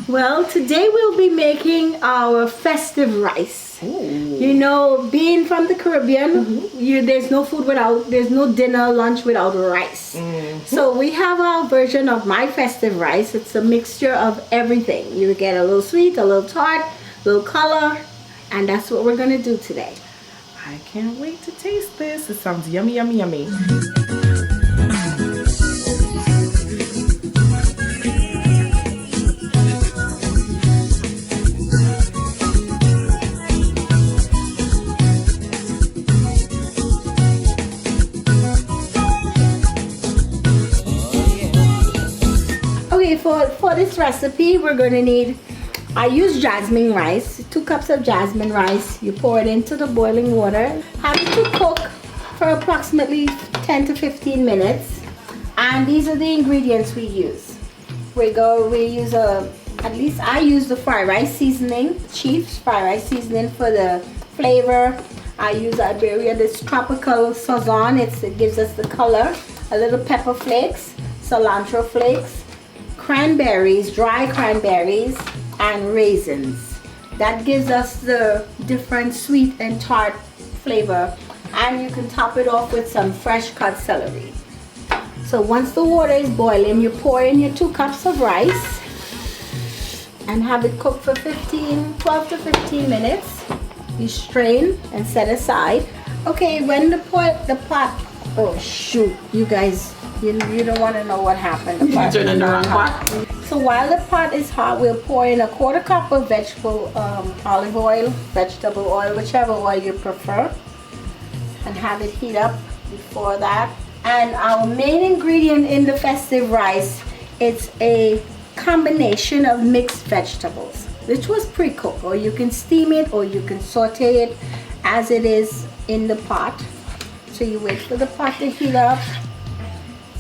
Well, today we'll be making our festive rice. Ooh. You know, being from the Caribbean, there's no food without, there's no dinner, lunch without rice. So we have our version of my festive rice. It's a mixture of everything. You get a little sweet, a little tart, a little color, and that's what we're gonna do today. I can't wait to taste this. It sounds yummy, yummy, yummy. Okay, for this recipe, we're gonna need, I use jasmine rice, 2 cups of jasmine rice. You pour it into the boiling water. Have it to cook for approximately 10 to 15 minutes. And these are the ingredients we use. We use at least I use the fried rice seasoning, Chief's fried rice seasoning for the flavor. I use Iberia, this tropical sazon, it gives us the color. A little pepper flakes, cilantro flakes, cranberries, dry cranberries, and raisins. That gives us the different sweet and tart flavor. And you can top it off with some fresh cut celery. So once the water is boiling, you pour in your 2 cups of rice and have it cook for 12 to 15 minutes. You strain and set aside. Okay, when the pot, oh shoot, you guys, you don't want to know what happened. The pot Turn it around. So while the pot is hot, we'll pour in a 1/4 cup of olive oil, vegetable oil, whichever oil you prefer, and have it heat up before that. And our main ingredient in the festive rice, it's a combination of mixed vegetables, which was pre-cooked, or you can steam it or you can saute it as it is in the pot. So you wait for the pot to heat up,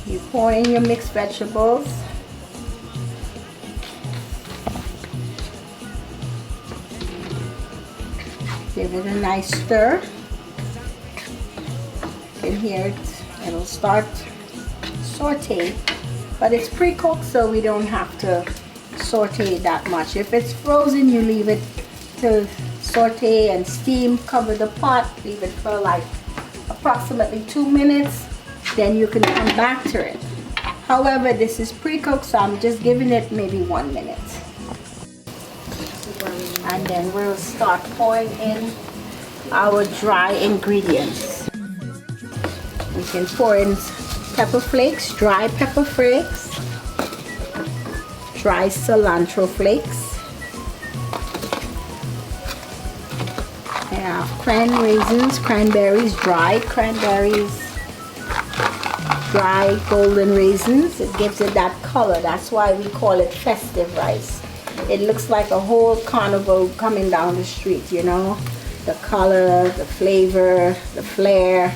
you pour in your mixed vegetables, give it a nice stir. You can hear it, it'll start saute, but it's pre-cooked so we don't have to saute it that much. If it's frozen, you leave it to saute and steam, cover the pot, leave it for like approximately 2 minutes, then you can come back to it. However, this is pre-cooked, so I'm just giving it maybe 1 minute. And then we'll start pouring in our dry ingredients. We can pour in pepper flakes, dry pepper flakes, dry cilantro flakes, raisins, cranberries, dry cranberries, dry golden raisins. It gives it that color. That's why we call it festive rice. It looks like a whole carnival coming down the street, you know. The color, the flavor, the flair,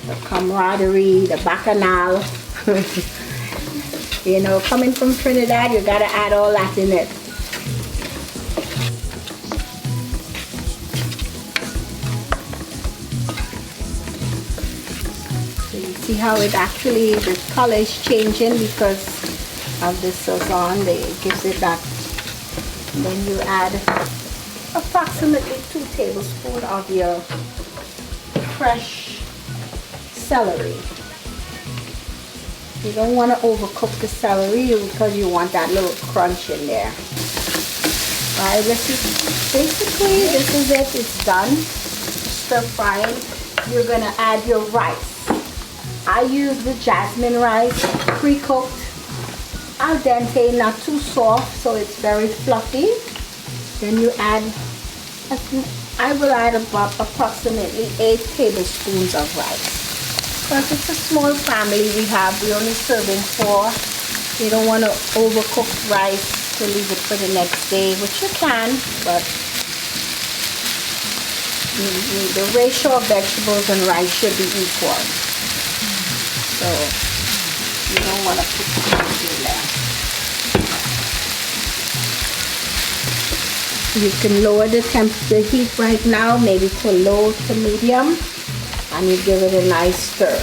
the camaraderie, the bacchanal. You know, coming from Trinidad, you gotta add all that in it. So you see how it actually, the color is changing because of the sazon. It gives it that. And then you add approximately 2 tablespoons of your fresh celery. You don't want to overcook the celery because you want that little crunch in there. Alright, this is it. It's done. Stir frying. You're gonna add your rice. I use the jasmine rice, pre-cooked, al dente, not too soft, so it's very fluffy. Then you add, I will add about approximately 8 tablespoons of rice. Because it's a small family we're only serving 4. You don't want to overcook rice to leave it for the next day, which you can, but the ratio of vegetables and rice should be equal. So you don't want to put too much in there. You can lower the heat right now, maybe to low to medium, and you give it a nice stir.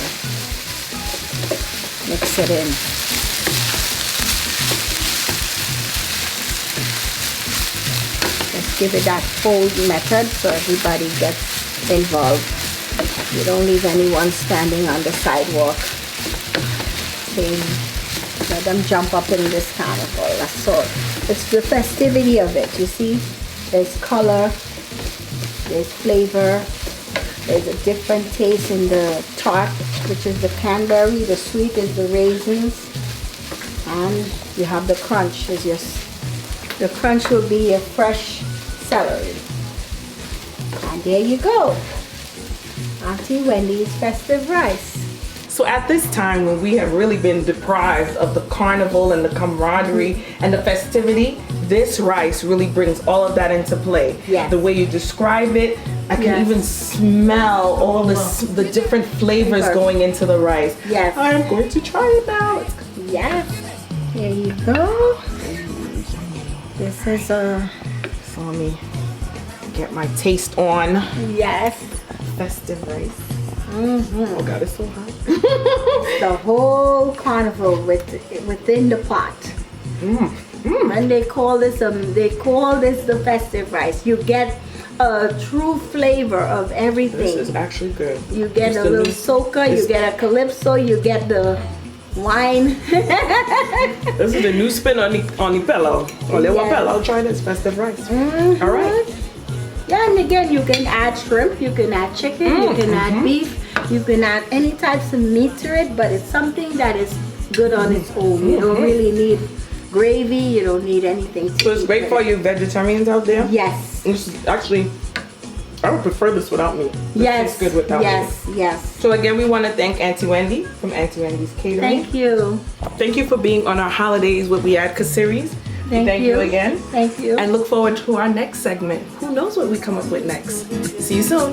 Mix it in. Just give it that fold method so everybody gets involved. You don't leave anyone standing on the sidewalk. Let them jump up in this carnival. That's all. It's the festivity of it, you see? There's color, there's flavor, there's a different taste in the tart, which is the cranberry, the sweet is the raisins, and you have the crunch. Is just the crunch will be your fresh celery. And there you go. Auntie Wendy's festive rice. So at this time when we have really been deprived of the carnival and the camaraderie and the festivity, this rice really brings all of that into play. Yes. The way you describe it, I can even smell all the different flavors going into the rice. Yes. I am going to try it now. Yes. Here you go. This is a... So let me get my taste on. Yes. Festive rice. Mm-hmm. Oh God, it's so hot. The whole carnival within the pot. And they call this the festive rice. You get a true flavor of everything. This is actually good. You get a little soca, you get a calypso, you get the wine. This is the new spin on the pillow. I'll try this festive rice. All right. Yeah, and again, you can add shrimp, you can add chicken, you can add beef, you can add any types of meat to it, but it's something that is good on its own. You don't really need gravy, you don't need anything to So it's great for you vegetarians out there? Yes. This is actually, I would prefer this without meat. Yes. It's good without meat. Yes. So again, we want to thank Auntie Wendy from Auntie Wendy's Catering. Thank you. Thank you for being on our Holidays with Wiadka series. Thank you again. Thank you. And look forward to our next segment. Who knows what we come up with next? See you soon.